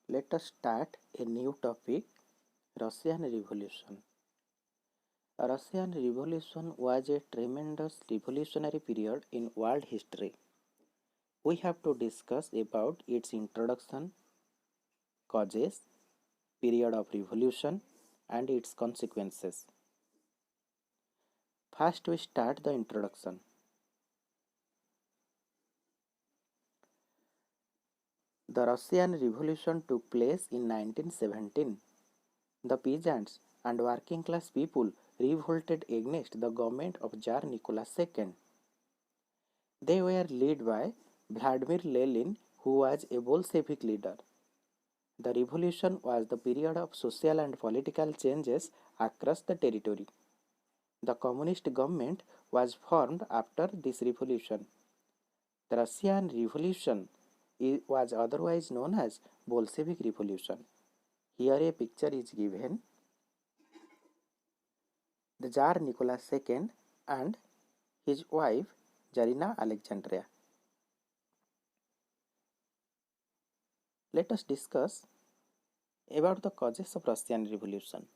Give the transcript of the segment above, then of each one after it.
Let us start a new topic, Russian Revolution. Russian Revolution was a tremendous revolutionary period in world history. We have to discuss about its introduction, causes, period of revolution, and its consequences. First, we start the introduction. The Russian Revolution took place in 1917. The peasants and working class people revolted against the government of Tsar Nicholas II. They were led by Vladimir Lenin, who was a Bolshevik leader. The revolution was the period of social and political changes across the territory. The communist government was formed after this revolution. The Russian Revolution was otherwise known as Bolshevik Revolution. Here a picture is given. The Tsar Nicholas II and his wife Zarina Alexandria. Let us discuss about the causes of Russian Revolution.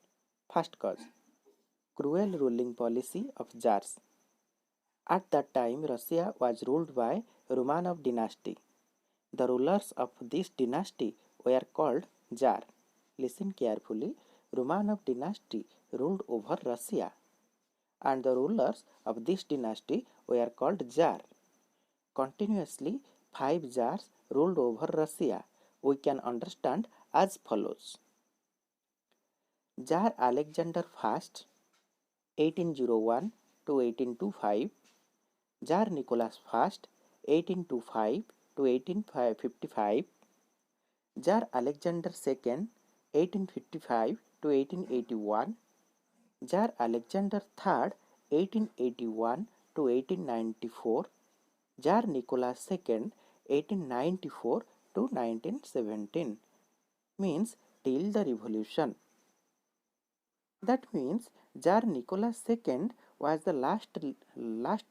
First cause, cruel ruling policy of Tsars. At that time, Russia was ruled by Romanov dynasty. The rulers of this dynasty were called Tsar. Listen carefully. Romanov dynasty ruled over Russia, and the rulers of this dynasty were called Tsar. Continuously, 5 Tsars ruled over Russia. We can understand as follows. Tsar Alexander I, 1801 to 1825, Tsar Nicholas I, 1825 to 1855, Tsar Alexander II, 1855 to 1881, Tsar Alexander III, 1881 to 1894, Tsar Nicholas II, 1894 to 1917, means till the revolution. That means Tsar Nicholas II was the last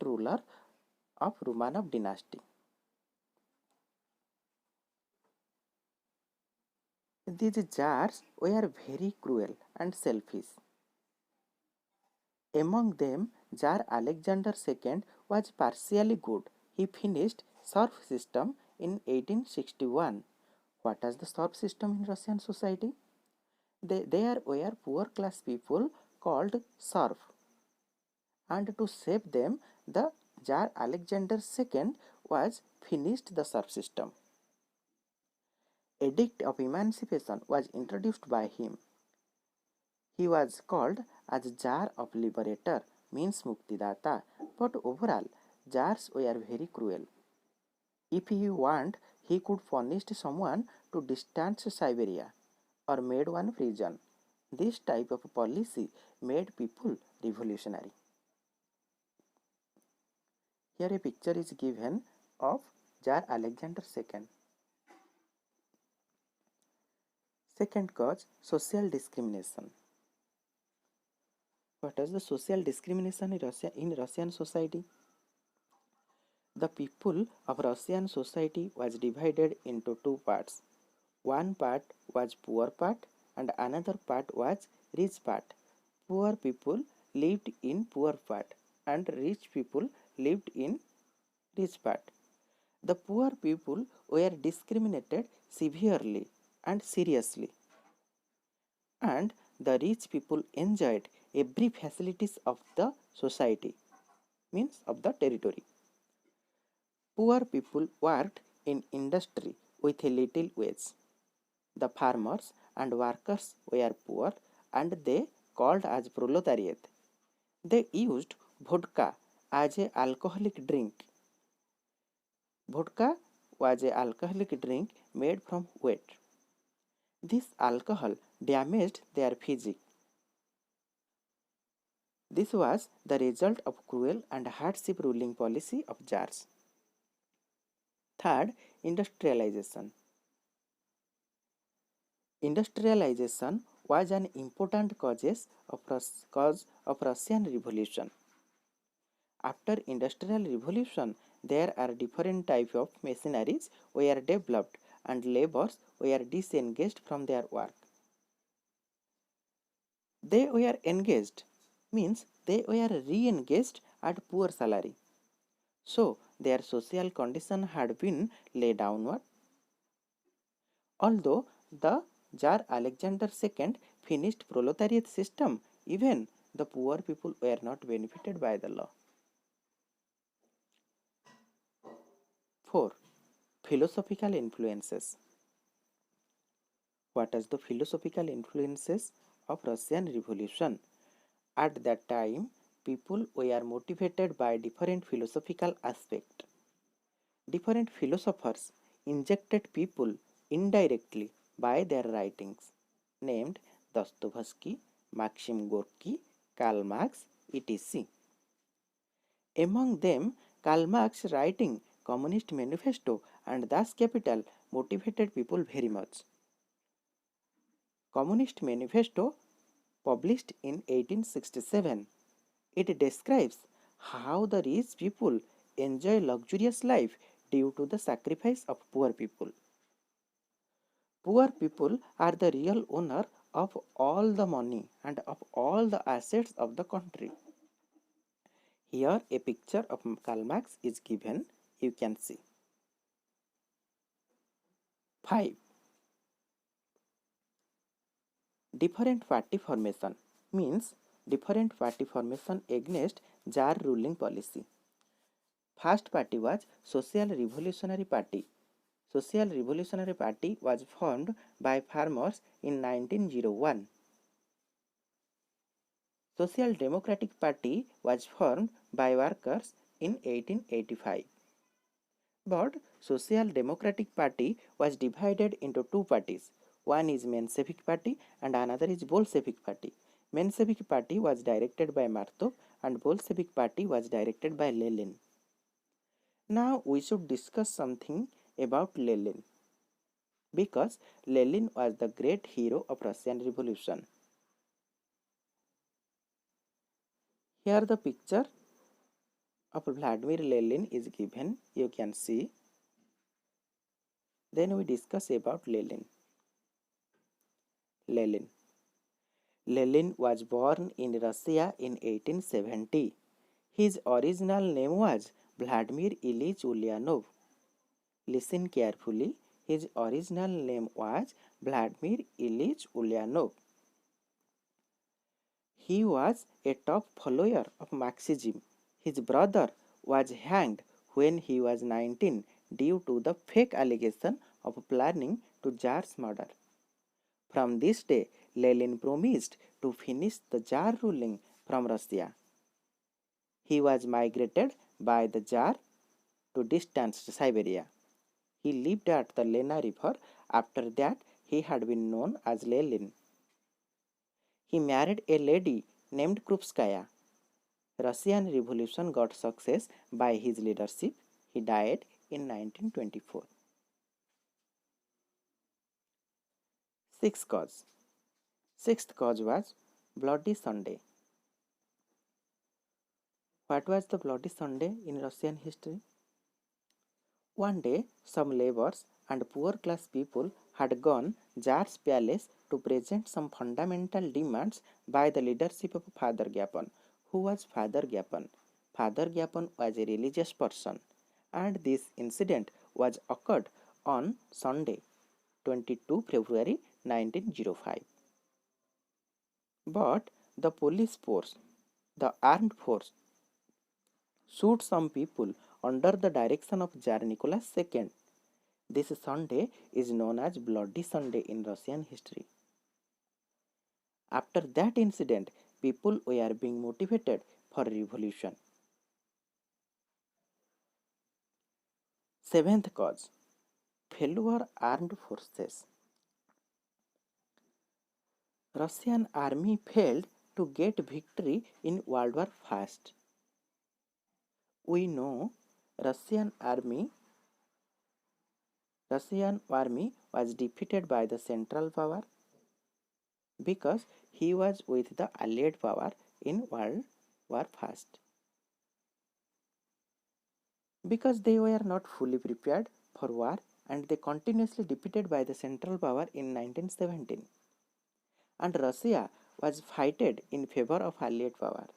ruler of Romanov dynasty. These Tsars were very cruel and selfish. Among them, Tsar Alexander II was partially good. He finished serf system in 1861. What is the serf system in Russian society? There were poor class people called serf. And to save them, the Tsar Alexander II was finished the serf system. Edict of emancipation was introduced by him. He was called as Tsar of Liberator, means Muktidata, but overall, Tsars were very cruel. If he wanted, he could punish someone to distant Siberia or made one prison. This type of policy made people revolutionary. Here a picture is given of Tsar Alexander II. Second cause, social discrimination. What is the social discrimination in Russian society? The people of Russian society was divided into two parts. One part was poor part and another part was rich part. Poor people lived in poor part and rich people lived in rich part. The poor people were discriminated severely and seriously, and the rich people enjoyed every facilities of the society, means of the territory. Poor people worked in industry with a little wage. The farmers and workers were poor and they called as proletariat. They used vodka as a alcoholic drink. Vodka was a alcoholic drink made from wheat. This alcohol damaged their physique. This was the result of cruel and hardship ruling policy of Tsars. Third, industrialization. Industrialization was an important cause of Russian Revolution. After Industrial Revolution, there are different types of machineries were developed and laborers were disengaged from their work. They were engaged means they were re-engaged at poor salary. So their social condition had been laid downward. Although the Tsar Alexander II finished proletariat system, even the poor people were not benefited by the law. 4. Philosophical influences. What is the philosophical influences of Russian Revolution? At that time, people were motivated by different philosophical aspects. Different philosophers injected people indirectly by their writings, named Dostoevsky, Maxim Gorky, Karl Marx, etc. Among them, Karl Marx's writing Communist Manifesto and Das Kapital motivated people very much. Communist Manifesto, published in 1867, it describes how the rich people enjoy luxurious life due to the sacrifice of poor people. Poor people are the real owner of all the money and of all the assets of the country. Here a picture of Karl Marx is given, you can see. 5. Different party formation means different party formation against Tsar ruling policy. First party was Social Revolutionary Party. Social Revolutionary Party was formed by farmers in 1901. Social Democratic Party was formed by workers in 1885. But Social Democratic Party was divided into two parties. One is Menshevik Party and another is Bolshevik Party. Menshevik Party was directed by Martov and Bolshevik Party was directed by Lenin. Now we should discuss something about Lenin, because Lenin was the great hero of Russian Revolution. Here the picture of Vladimir Lenin is given, you can see. Then we discuss about Lenin. Lenin was born in Russia in 1870. His original name was Vladimir Ilyich Ulyanov. Listen carefully. His original name was Vladimir Ilyich Ulyanov. He was a top follower of Marxism. His brother was hanged when he was 19 due to the fake allegation of planning to Tsar's murder. From this day, Lenin promised to finish the Tsar ruling from Russia. He was migrated by the Tsar to distant Siberia. He lived at the Lena River. After that, he had been known as Lenin. He married a lady named Krupskaya. Russian Revolution got success by his leadership. He died in 1924. Sixth cause. Sixth cause was Bloody Sunday. What was the Bloody Sunday in Russian history? One day, some laborers and poor class people had gone Tsar's palace to present some fundamental demands by the leadership of Father Gapan. Who was Father Gapan? Father Gapan was a religious person, and this incident was occurred on Sunday, 22 February 1905. But the police force, the armed force, shoot some people under the direction of Tsar Nicholas II. This Sunday is known as Bloody Sunday in Russian history. After that incident, people were being motivated for revolution. Seventh cause, failure armed forces. Russian army failed to get victory in World War I. We know Russian army was defeated by the Central Power because he was with the Allied power in World War I. Because they were not fully prepared for war and they continuously defeated by the Central Power in 1917, and Russia was fighted in favor of Allied power.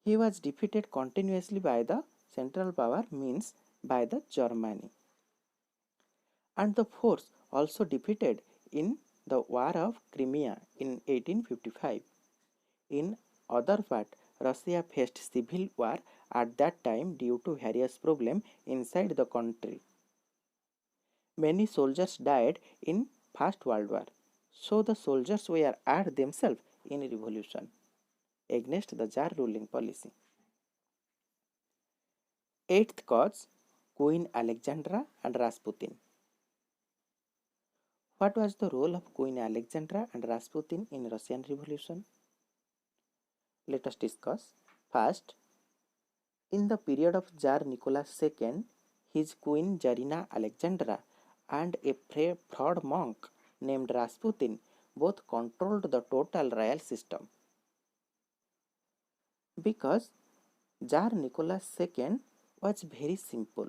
He was defeated continuously by the Central Power, means by the Germany, and the force also defeated in the War of Crimea in 1855. In other part, Russia faced civil war at that time due to various problems inside the country. Many soldiers died in First World War, so the soldiers were at themselves in revolution against the Tsar ruling policy. Eighth cause, Queen Alexandra and Rasputin. What was the role of Queen Alexandra and Rasputin in Russian Revolution? Let us discuss. First, in the period of Tsar Nicholas II, his queen Tsarina Alexandra and a fraud monk named Rasputin both controlled the total royal system. Because Tsar Nicholas II was very simple.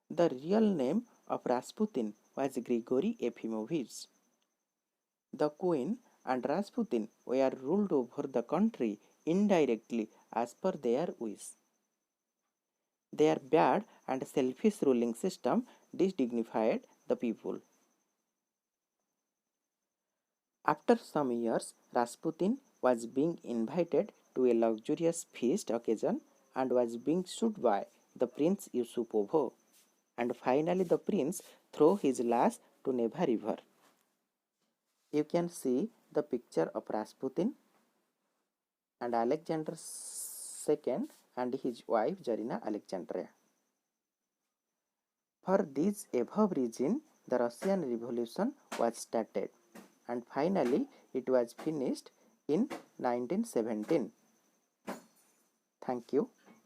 The real name of Rasputin was Grigory Efimovich. The queen and Rasputin were ruled over the country indirectly as per their wish. Their bad and selfish ruling system dignified the people. After some years, Rasputin was being invited to a luxurious feast occasion and was being shot by the Prince Yusupov, and finally the prince threw his lash to Neva river. You can see the picture of Rasputin and Alexander II and his wife Zarina Alexandria. For this above reason, the Russian Revolution was started, and finally it was finished in 1917. Thank you.